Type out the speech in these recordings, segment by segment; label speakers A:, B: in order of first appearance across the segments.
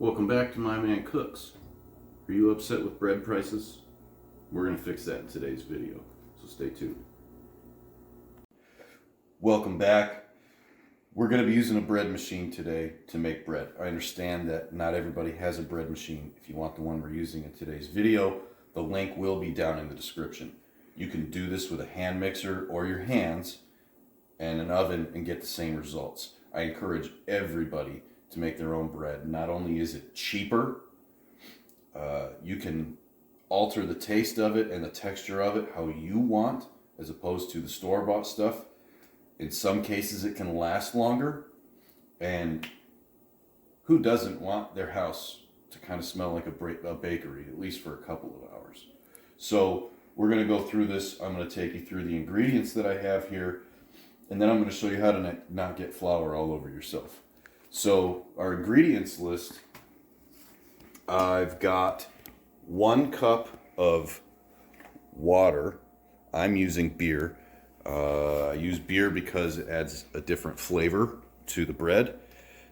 A: Welcome back to My Man Cooks. Are you upset with bread prices? We're going to fix that in today's video, so stay tuned. Welcome back. We're going to be using a bread machine today to make bread. I understand that not everybody has a bread machine. If you want the one we're using in today's video, the link will be down in the description. You can do this with a hand mixer or your hands and an oven and get the same results. I encourage everybody to make their own bread. Not only is it cheaper, you can alter the taste of it and the texture of it how you want, as opposed to the store-bought stuff. In some cases, it can last longer, and who doesn't want their house to kind of smell like a bakery, at least for a couple of hours? So we're going to go through this. I'm going to take you through the ingredients that I have here, and then I'm going to show you how to not get flour all over yourself. So our ingredients list, I've got 1 cup of water. I'm using beer. I use beer because it adds a different flavor to the bread.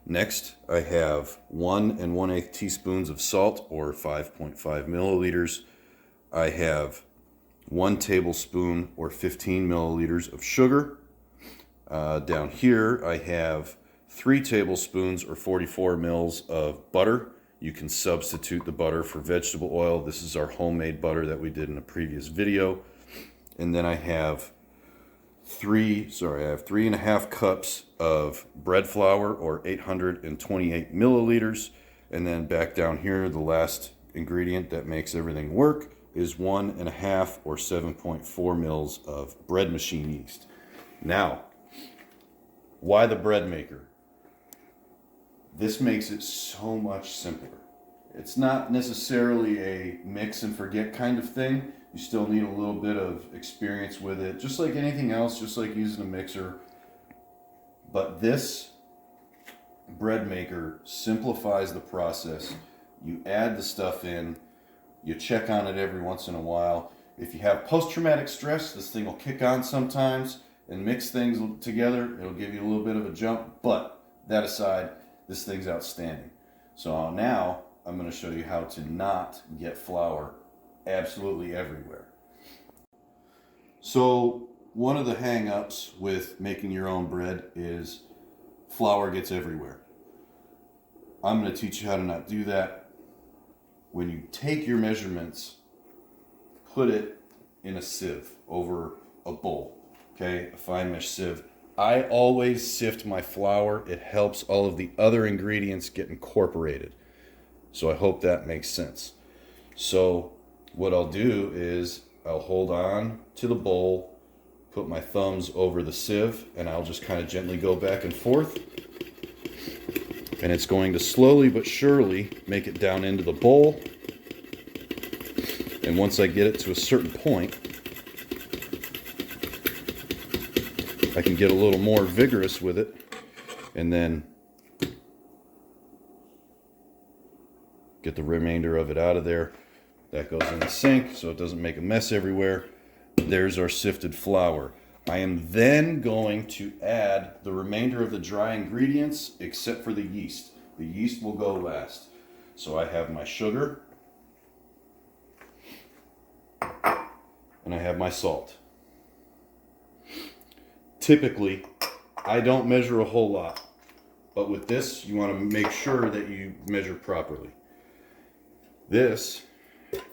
A: Next, I have 1 1/8 teaspoons of salt, or 5.5 milliliters. I have 1 tablespoon, or 15 milliliters of sugar. Down here, I have 3 tablespoons, or 44 mils of butter. You can substitute the butter for vegetable oil. This is our homemade butter that we did in a previous video. And then I have 3.5 cups of bread flour, or 828 milliliters. And then back down here, the last ingredient that makes everything work is 1.5 or 7.4 mils of bread machine yeast. Now, why the bread maker? This makes it so much simpler. It's not necessarily a mix and forget kind of thing. You still need a little bit of experience with it, just like anything else, just like using a mixer. But this bread maker simplifies the process. You add the stuff in, you check on it every once in a while. If you have post-traumatic stress, this thing will kick on sometimes and mix things together. It'll give you a little bit of a jump, but that aside, this thing's outstanding. So now I'm going to show you how to not get flour absolutely everywhere. So one of the hang-ups with making your own bread is flour gets everywhere. I'm going to teach you how to not do that. When you take your measurements, put it in a sieve over a bowl, okay, a fine mesh sieve. I always sift my flour. It helps all of the other ingredients get incorporated. So I hope that makes sense. So what I'll do is I'll hold on to the bowl, put my thumbs over the sieve, and I'll just kind of gently go back and forth. And it's going to slowly but surely make it down into the bowl. And once I get it to a certain point, I can get a little more vigorous with it, and then get the remainder of it out of there. That goes in the sink so it doesn't make a mess everywhere. There's our sifted flour. I am then going to add the remainder of the dry ingredients except for the yeast. The yeast will go last. So I have my sugar, and I have my salt. Typically, I don't measure a whole lot, but with this, you want to make sure that you measure properly. This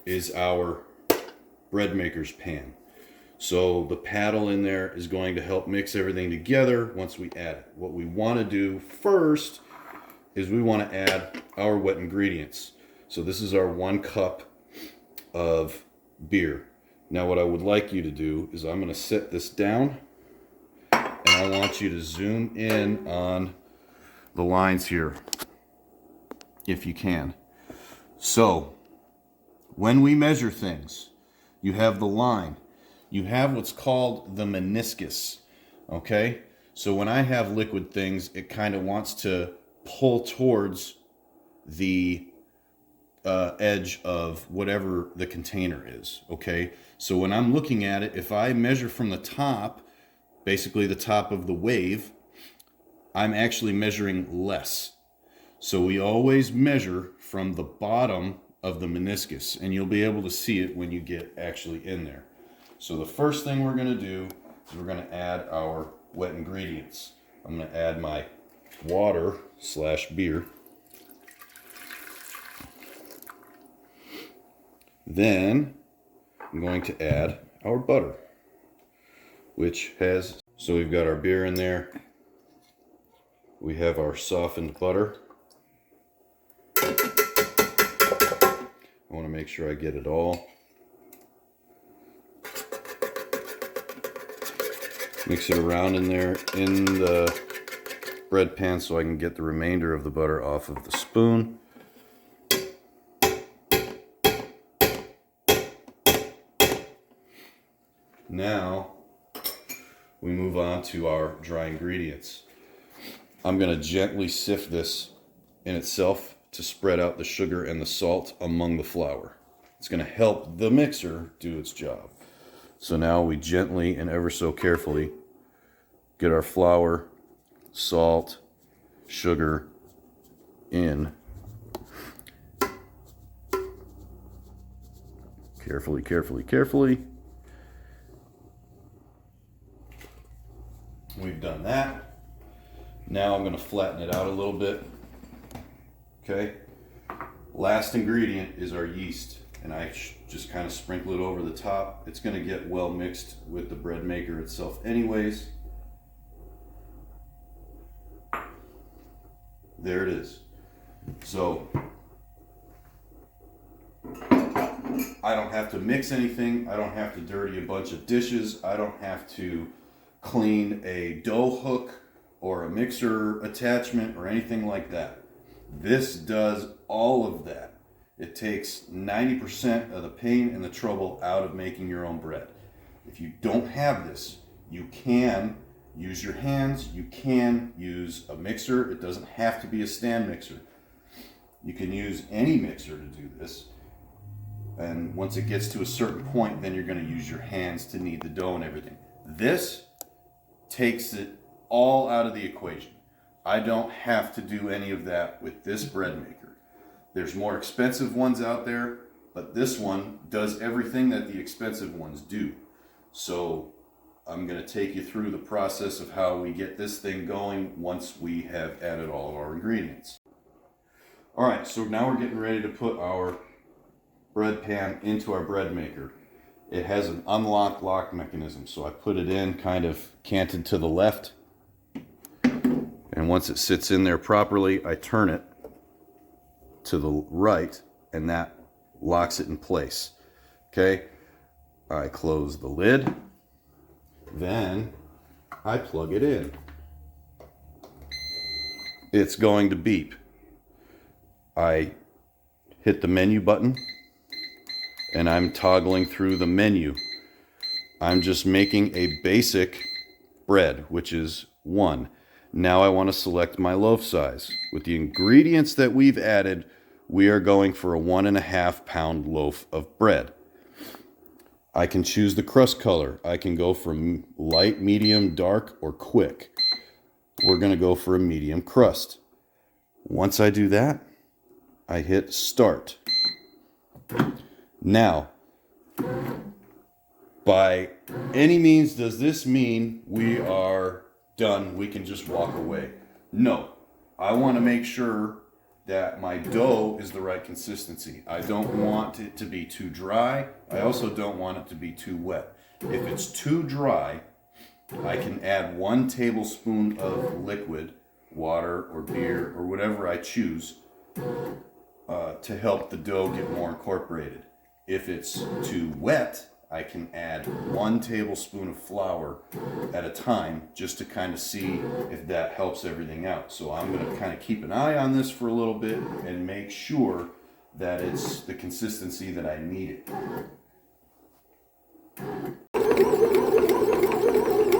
A: is our bread maker's pan. So the paddle in there is going to help mix everything together once we add it. What we want to do first is we want to add our wet ingredients. So this is our 1 cup of beer. Now what I would like you to do is I'm going to set this down, and I want you to zoom in on the lines here, if you can. So when we measure things, you have the line. You have what's called the meniscus, okay? So when I have liquid things, it kind of wants to pull towards the edge of whatever the container is, okay? So when I'm looking at it, if I measure from the top, basically the top of the wave, I'm actually measuring less. So we always measure from the bottom of the meniscus, and you'll be able to see it when you get actually in there. So the first thing we're going to do is we're going to add our wet ingredients. I'm going to add my water/beer. Then I'm going to add our butter, which has, so we've got our beer in there. We have our softened butter. I want to make sure I get it all. Mix it around in there in the bread pan so I can get the remainder of the butter off of the spoon. Now we move on to our dry ingredients. I'm going to gently sift this in itself to spread out the sugar and the salt among the flour. It's going to help the mixer do its job. So now we gently and ever so carefully get our flour, salt, sugar in. Carefully, carefully, carefully. We've done that. Now I'm going to flatten it out a little bit. Okay. Last ingredient is our yeast, and I just kind of sprinkle it over the top. It's going to get well mixed with the bread maker itself anyways. There it is. So I don't have to mix anything. I don't have to dirty a bunch of dishes. I don't have to clean a dough hook or a mixer attachment or anything like that. This does all of that. It takes 90% of the pain and the trouble out of making your own bread. If you don't have this, you can use your hands, you can use a mixer. It doesn't have to be a stand mixer. You can use any mixer to do this. And once it gets to a certain point, then you're going to use your hands to knead the dough and everything. This takes it all out of the equation. I don't have to do any of that with this bread maker. There's more expensive ones out there, but this one does everything that the expensive ones do. So I'm going to take you through the process of how we get this thing going once we have added all of our ingredients. All right, so now we're getting ready to put our bread pan into our bread maker. It has an unlock lock mechanism, so I put it in kind of canted to the left, and once it sits in there properly, I turn it to the right, and that locks it in place. Okay, I close the lid, then I plug it in. It's going to beep. I hit the menu button, and I'm toggling through the menu. I'm just making a basic bread, which is 1. Now I want to select my loaf size. With the ingredients that we've added, we are going for a 1.5 pound loaf of bread. I can choose the crust color. I can go from light, medium, dark, or quick. We're going to go for a medium crust. Once I do that, I hit start. Now, by any means does this mean we are done, we can just walk away? No. I want to make sure that my dough is the right consistency. I don't want it to be too dry. I also don't want it to be too wet. If it's too dry, I can add 1 tablespoon of liquid, water or beer or whatever I choose, to help the dough get more incorporated. If it's too wet, I can add 1 tablespoon of flour at a time just to kind of see if that helps everything out. So I'm going to kind of keep an eye on this for a little bit and make sure that it's the consistency that I need it.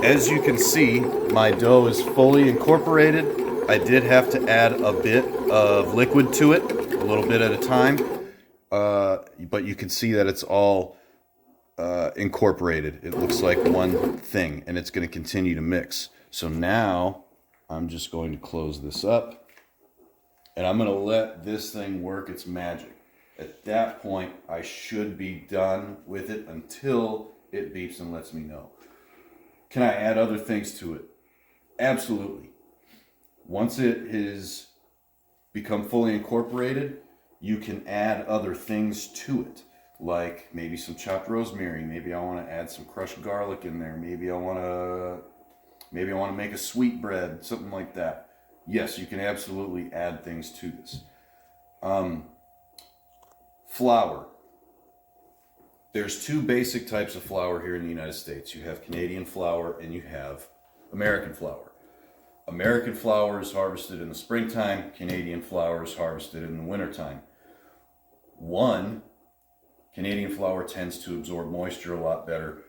A: As you can see, my dough is fully incorporated. I did have to add a bit of liquid to it, a little bit at a time, but you can see that it's all incorporated. It looks like one thing, and it's going to continue to mix. So now I'm just going to close this up, And I'm going to let this thing work its magic. At that point, I should be done with it until it beeps and lets me know. Can I add other things to it? Absolutely. Once it has become fully incorporated, you can add other things to it. Like maybe some chopped rosemary. Maybe I want to add some crushed garlic in there. Maybe I want to make a sweet bread, something like that. Yes, you can absolutely add things to this. Flour. There's two basic types of flour here in the United States. You have Canadian flour and you have American flour. American flour is harvested in the springtime. Canadian flour is harvested in the wintertime. Canadian flour tends to absorb moisture a lot better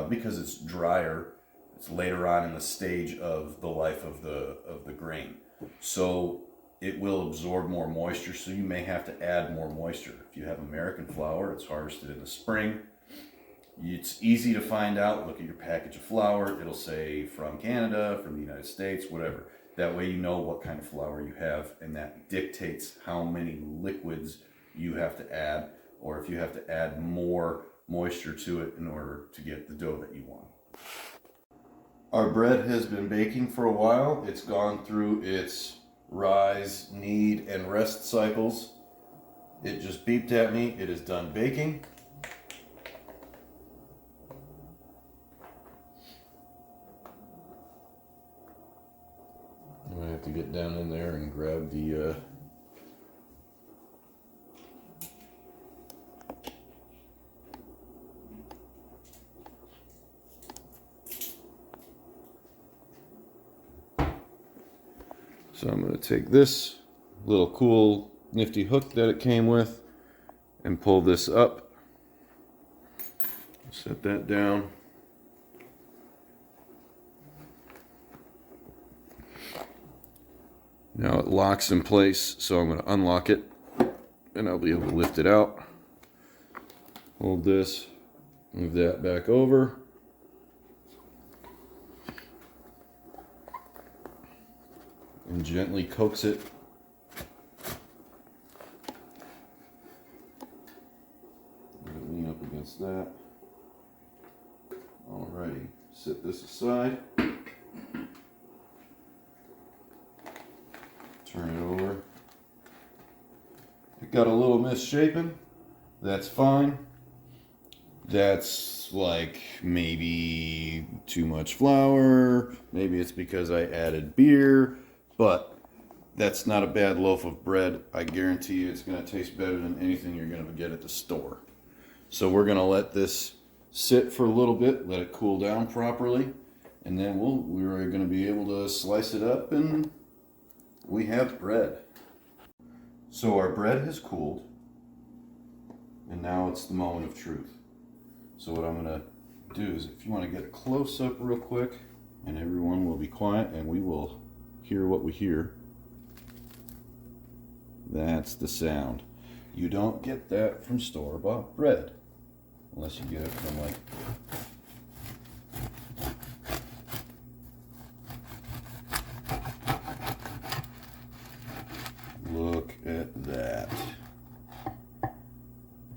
A: because it's drier. It's later on in the stage of the life of the grain. So it will absorb more moisture, so you may have to add more moisture. If you have American flour, it's harvested in the spring. It's easy to find out. Look at your package of flour. It'll say from Canada, from the United States, whatever. That way you know what kind of flour you have, and that dictates how many liquids you have to add, or if you have to add more moisture to it in order to get the dough that you want. Our bread has been baking for a while. It's gone through its rise, knead, and rest cycles. It just beeped at me. It is done baking. I'm gonna have to get down in there and grab the So I'm going to take this little cool nifty hook that it came with and pull this up. Set that down. Now it locks in place, so I'm going to unlock it and I'll be able to lift it out. Hold this, move that back over. And gently coax it. Lean up against that. Alrighty, set this aside. Turn it over. It got a little misshapen. That's fine. That's like maybe too much flour. Maybe it's because I added beer. But that's not a bad loaf of bread. I guarantee you it's going to taste better than anything you're going to get at the store. So we're going to let this sit for a little bit, let it cool down properly, and then we're going to be able to slice it up and we have bread. So our bread has cooled, and now it's the moment of truth. So what I'm going to do is, if you want to get a close up real quick, and everyone will be quiet and we will hear what we hear. That's the sound. You don't get that from store-bought bread unless you get it from like look at that.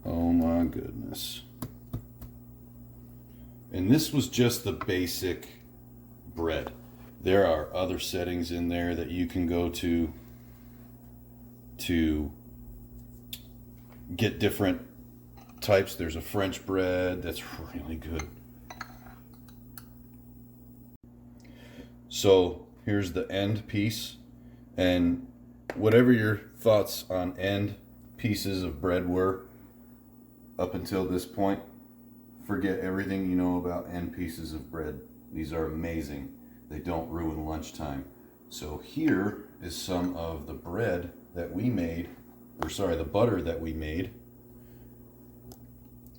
A: Oh my goodness. And this was just the basic bread. There are other settings in there that you can go to get different types. There's a French bread that's really good. So here's the end piece, and whatever your thoughts on end pieces of bread were up until this point, forget everything you know about end pieces of bread. These are amazing. They don't ruin lunchtime. So here is some of the bread that we made, the butter that we made.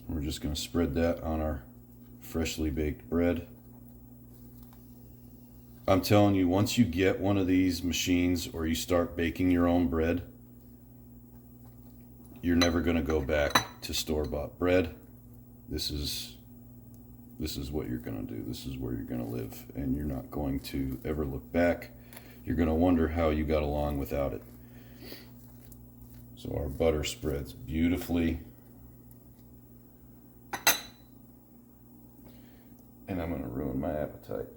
A: We're just going to spread that on our freshly baked bread. I'm telling you, once you get one of these machines or you start baking your own bread, you're never going to go back to store-bought bread. This is what you're going to do. This is where you're going to live, and you're not going to ever look back. You're going to wonder how you got along without it. So our butter spreads beautifully. And I'm going to ruin my appetite.